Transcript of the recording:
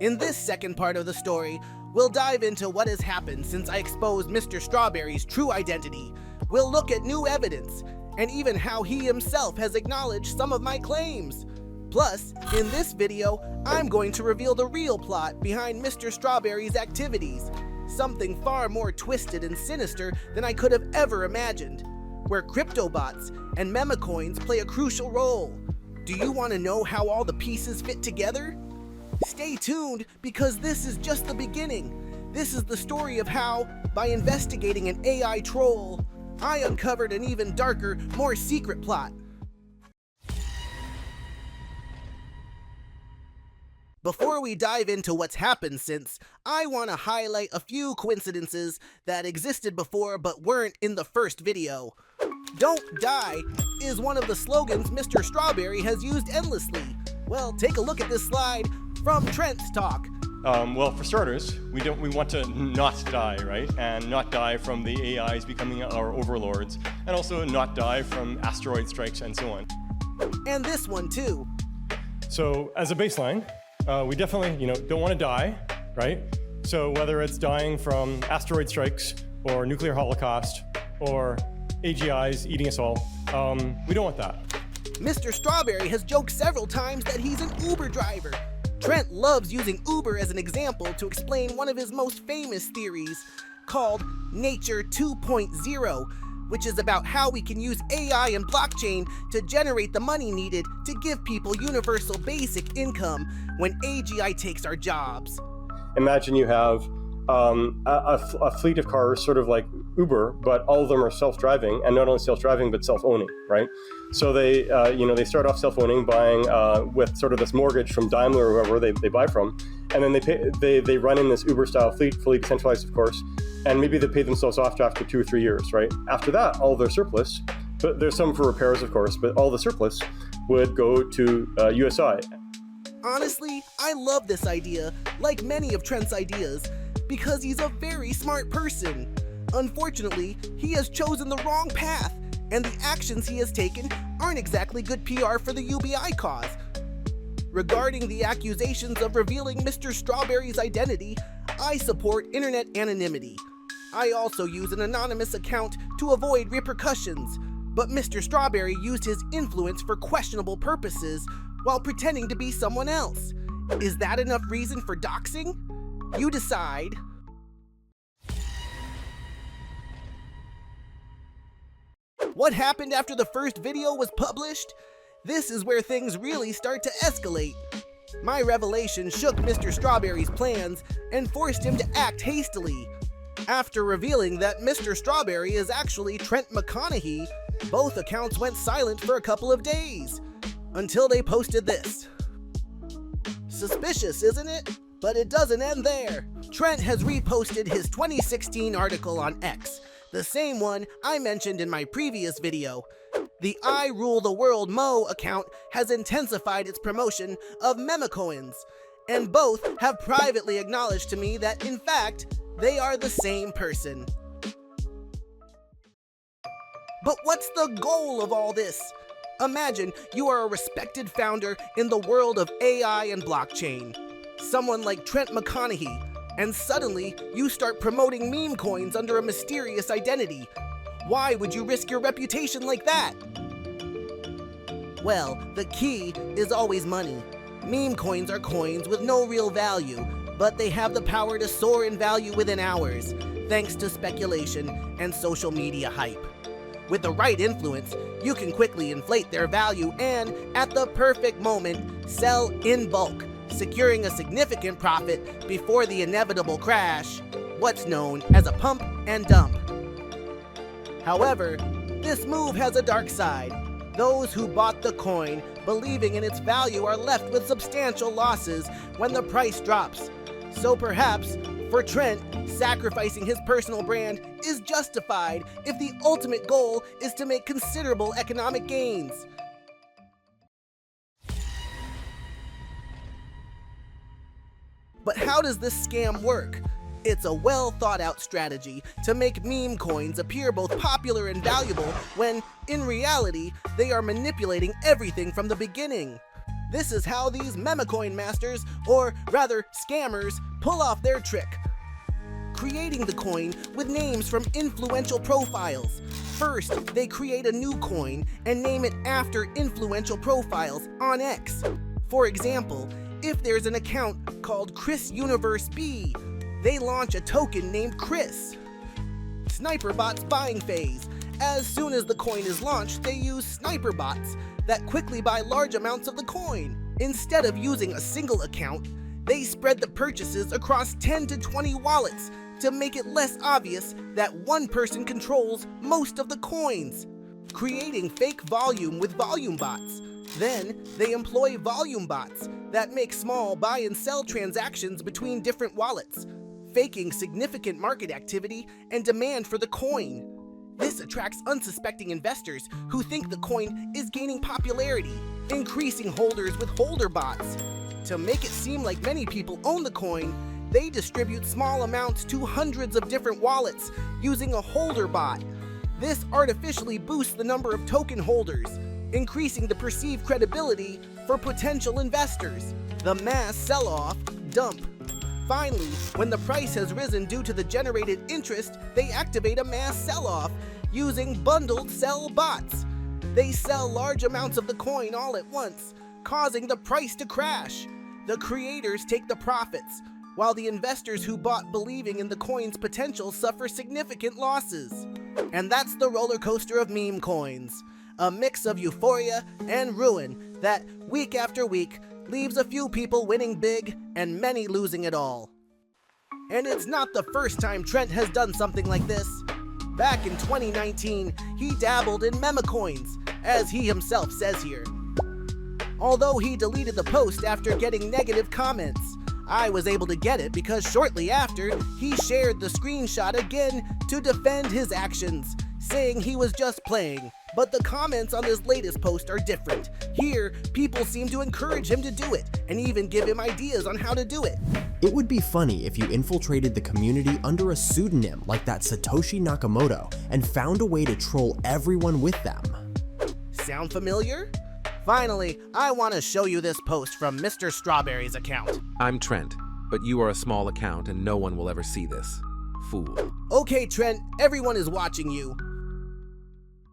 In this second part of the story, we'll dive into what has happened since I exposed Mr. Strawberry's true identity. We'll look at new evidence, and even how he himself has acknowledged some of my claims. Plus, in this video, I'm going to reveal the real plot behind Mr. Strawberry's activities, something far more twisted and sinister than I could have ever imagined, where crypto bots and memecoins play a crucial role. Do you want to know how all the pieces fit together? Stay tuned, because this is just the beginning. This is the story of how, by investigating an AI troll, I uncovered an even darker, more secret plot. Before we dive into what's happened since, I want to highlight a few coincidences that existed before but weren't in the first video. "Don't die" is one of the slogans Mr. Strawberry has used endlessly. Well, take a look at this slide from Trent's talk. Well, for starters, we want to not die, right? And not die from the AIs becoming our overlords, and also not die from asteroid strikes and so on. And this one too. So, as a baseline, we definitely, don't want to die, right? So whether it's dying from asteroid strikes or nuclear holocaust or AGIs eating us all, we don't want that. Mr. Strawberry has joked several times that he's an Uber driver. Trent loves using Uber as an example to explain one of his most famous theories, called Nature 2.0, which is about how we can use AI and blockchain to generate the money needed to give people universal basic income when AGI takes our jobs. Imagine you have a fleet of cars, sort of like Uber, but all of them are self-driving, and not only self-driving but self-owning, right? So they, they start off self-owning, buying with sort of this mortgage from Daimler or whoever they buy from, and then they run in this Uber-style fleet, fully decentralized, of course, and maybe they pay themselves off after 2 or 3 years, right? After that, all their surplus, but there's some for repairs, of course, but all the surplus would go to USI. Honestly, I love this idea, like many of Trent's ideas, because he's a very smart person. Unfortunately, he has chosen the wrong path, and the actions he has taken aren't exactly good PR for the UBI cause. Regarding the accusations of revealing Mr. Strawberry's identity, I support internet anonymity. I also use an anonymous account to avoid repercussions, but Mr. Strawberry used his influence for questionable purposes while pretending to be someone else. Is that enough reason for doxing? You decide. What happened after the first video was published? This is where things really start to escalate. My revelation shook Mr. Strawberry's plans and forced him to act hastily. After revealing that Mr. Strawberry is actually Trent McConaughey, both accounts went silent for a couple of days, until they posted this. Suspicious, isn't it? But it doesn't end there. Trent has reposted his 2016 article on X, the same one I mentioned in my previous video. The I Rule the World Mo account has intensified its promotion of memecoins, and both have privately acknowledged to me that, in fact, they are the same person. But what's the goal of all this? Imagine you are a respected founder in the world of AI and blockchain, someone like Trent McConaughey, and suddenly you start promoting meme coins under a mysterious identity. Why would you risk your reputation like that? Well, the key is always money. Meme coins are coins with no real value, but they have the power to soar in value within hours, thanks to speculation and social media hype. With the right influence, you can quickly inflate their value and, at the perfect moment, sell in bulk, securing a significant profit before the inevitable crash, what's known as a pump and dump. However, this move has a dark side. Those who bought the coin, believing in its value, are left with substantial losses when the price drops. So perhaps, for Trent, sacrificing his personal brand is justified if the ultimate goal is to make considerable economic gains. But how does this scam work? It's a well-thought-out strategy to make meme coins appear both popular and valuable when, in reality, they are manipulating everything from the beginning. This is how these memecoin masters, or rather scammers, pull off their trick. Creating the coin with names from influential profiles. First, they create a new coin and name it after influential profiles on X. For example, if there's an account called Chris Universe B, they launch a token named Chris. Sniper bots buying phase. As soon as the coin is launched, they use sniper bots that quickly buy large amounts of the coin. Instead of using a single account, they spread the purchases across 10 to 20 wallets to make it less obvious that one person controls most of the coins, creating fake volume with volume bots. Then, they employ volume bots that make small buy and sell transactions between different wallets, faking significant market activity and demand for the coin. This attracts unsuspecting investors who think the coin is gaining popularity, increasing holders with holder bots. To make it seem like many people own the coin, they distribute small amounts to hundreds of different wallets using a holder bot. This artificially boosts the number of token holders, increasing the perceived credibility for potential investors. The mass sell-off, dump. Finally, when the price has risen due to the generated interest, they activate a mass sell-off using bundled sell bots. They sell large amounts of the coin all at once, causing the price to crash. The creators take the profits, while the investors who bought believing in the coin's potential suffer significant losses. And that's the roller coaster of meme coins, a mix of euphoria and ruin that, week after week, leaves a few people winning big and many losing it all. And it's not the first time Trent has done something like this. Back in 2019, he dabbled in memecoins, as he himself says here. Although he deleted the post after getting negative comments, I was able to get it because shortly after, he shared the screenshot again to defend his actions, saying he was just playing. But the comments on this latest post are different. Here, people seem to encourage him to do it, and even give him ideas on how to do it. It would be funny if you infiltrated the community under a pseudonym like that Satoshi Nakamoto and found a way to troll everyone with them. Sound familiar? Finally, I want to show you this post from Mr. Strawberry's account. I'm Trent, but you are a small account and no one will ever see this. Fool. Okay, Trent, everyone is watching you.